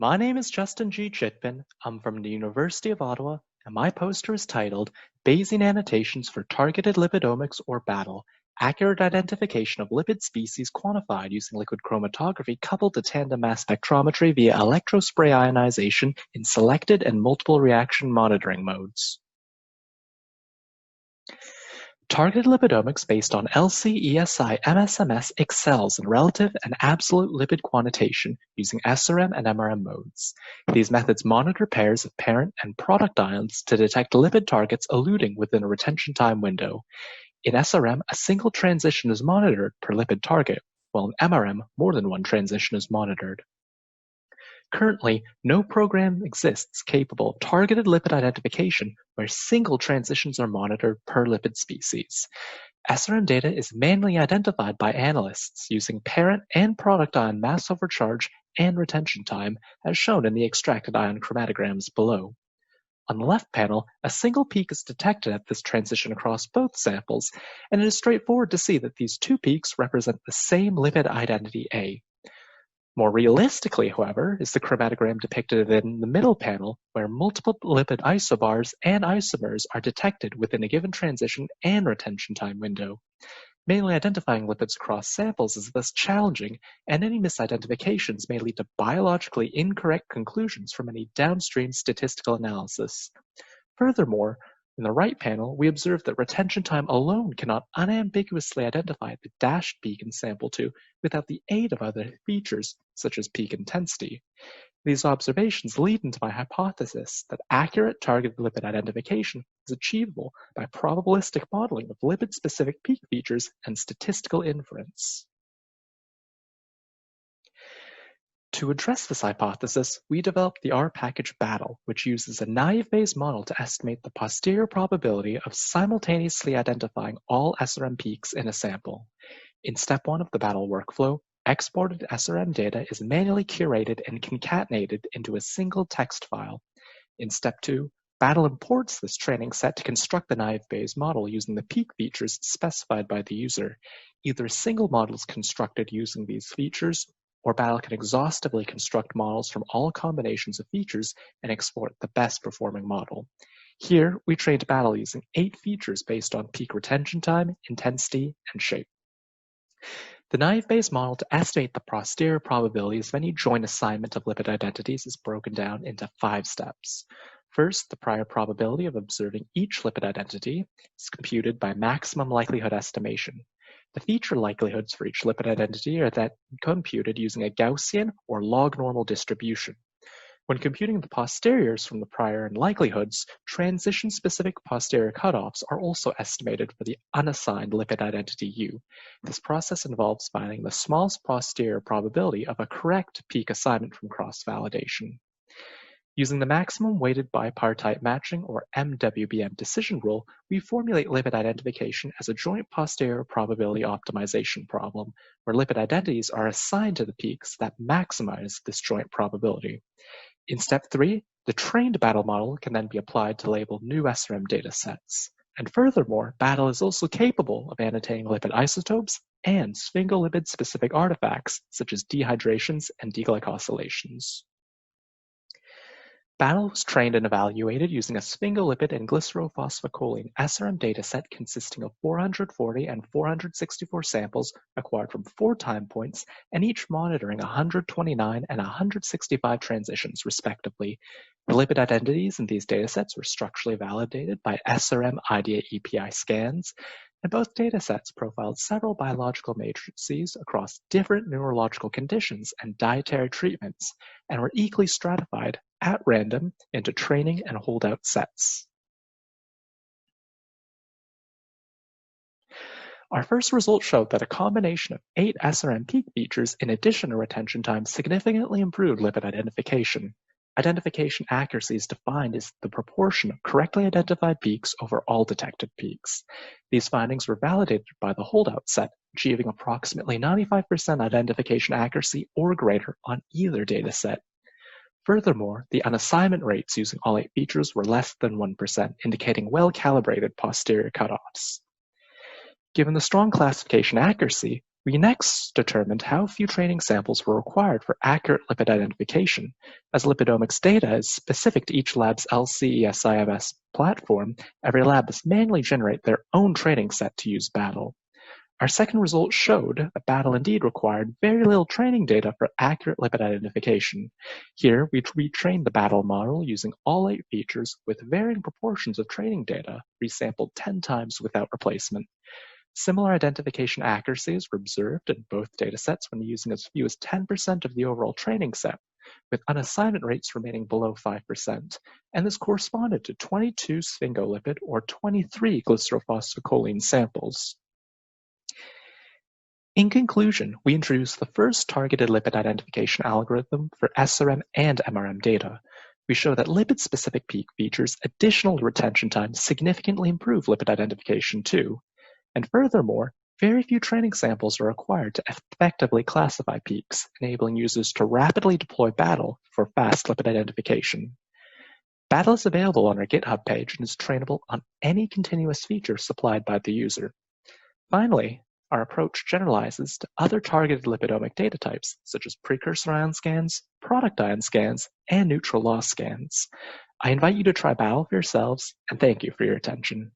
My name is Justin G. Chitpin. I'm from the University of Ottawa, and my poster is titled Bayesian Annotations for Targeted Lipidomics or BATL, Accurate Identification of Lipid Species Quantified Using Liquid Chromatography Coupled to Tandem Mass Spectrometry via Electrospray Ionization in Selected and Multiple Reaction Monitoring Modes. Targeted lipidomics based on LC-ESI-MS excels in relative and absolute lipid quantitation using SRM and MRM modes. These methods monitor pairs of parent and product ions to detect lipid targets eluting within a retention time window. In SRM, a single transition is monitored per lipid target, while in MRM, more than one transition is monitored. Currently, no program exists capable of targeted lipid identification where single transitions are monitored per lipid species. SRM data is manually identified by analysts using parent and product ion mass overcharge and retention time, as shown in the extracted ion chromatograms below. On the left panel, a single peak is detected at this transition across both samples, and it is straightforward to see that these two peaks represent the same lipid identity A. More realistically, however, is the chromatogram depicted in the middle panel, where multiple lipid isobars and isomers are detected within a given transition and retention time window. Manually identifying lipids across samples is thus challenging, and any misidentifications may lead to biologically incorrect conclusions from any downstream statistical analysis. Furthermore, in the right panel, we observe that retention time alone cannot unambiguously identify the dashed peak in sample 2 without the aid of other features, such as peak intensity. These observations lead into my hypothesis that accurate targeted lipid identification is achievable by probabilistic modeling of lipid-specific peak features and statistical inference. To address this hypothesis, we developed the R package BATL, which uses a naive Bayes model to estimate the posterior probability of simultaneously identifying all SRM peaks in a sample. In step 1 of the BATL workflow, exported SRM data is manually curated and concatenated into a single text file. In step 2, BATL imports this training set to construct the naive Bayes model using the peak features specified by the user. Either a single model is constructed using these features, or BATL can exhaustively construct models from all combinations of features and export the best performing model. Here, we trained BATL using 8 features based on peak retention time, intensity, and shape. The naive Bayes model to estimate the posterior probabilities of any joint assignment of lipid identities is broken down into 5 steps. First, the prior probability of observing each lipid identity is computed by maximum likelihood estimation. The feature likelihoods for each lipid identity are then computed using a Gaussian or log normal distribution. When computing the posteriors from the prior and likelihoods, transition-specific posterior cutoffs are also estimated for the unassigned lipid identity U. This process involves finding the smallest posterior probability of a correct peak assignment from cross-validation. Using the maximum weighted bipartite matching or MWBM decision rule, we formulate lipid identification as a joint posterior probability optimization problem, where lipid identities are assigned to the peaks that maximize this joint probability. In step 3, the trained BATL model can then be applied to label new SRM datasets. And furthermore, BATL is also capable of annotating lipid isotopes and sphingolipid-specific artifacts, such as dehydrations and deglycosylations. BATL was trained and evaluated using a sphingolipid and glycerophosphocholine SRM dataset consisting of 440 and 464 samples acquired from 4 time points and each monitoring 129 and 165 transitions, respectively. The lipid identities in these datasets were structurally validated by SRM IDA EPI scans, and both datasets profiled several biological matrices across different neurological conditions and dietary treatments, and were equally stratified at random into training and holdout sets. Our first results showed that a combination of 8 SRM peak features in addition to retention time significantly improved lipid identification. Identification accuracy is defined as the proportion of correctly identified peaks over all detected peaks. These findings were validated by the holdout set, achieving approximately 95% identification accuracy or greater on either dataset. Furthermore, the unassignment rates using all 8 features were less than 1%, indicating well-calibrated posterior cutoffs. Given the strong classification accuracy, We next determined how few training samples were required for accurate lipid identification. As lipidomics data is specific to each lab's LC-ESI-MS platform, every lab must manually generate their own training set to use BATL. Our second result showed that BATL indeed required very little training data for accurate lipid identification. Here, we retrained the BATL model using all 8 features with varying proportions of training data, resampled 10 times without replacement. Similar identification accuracies were observed in both datasets when using as few as 10% of the overall training set, with unassignment rates remaining below 5%, and this corresponded to 22 sphingolipid or 23 glycerylphosphocholine samples. In conclusion, we introduced the first targeted lipid identification algorithm for SRM and MRM data. We show that lipid-specific peak features additional retention time significantly improve lipid identification too. And furthermore, very few training samples are required to effectively classify peaks, enabling users to rapidly deploy BATL for fast lipid identification. BATL is available on our GitHub page and is trainable on any continuous feature supplied by the user. Finally, our approach generalizes to other targeted lipidomic data types, such as precursor ion scans, product ion scans, and neutral loss scans. I invite you to try BATL for yourselves, and thank you for your attention.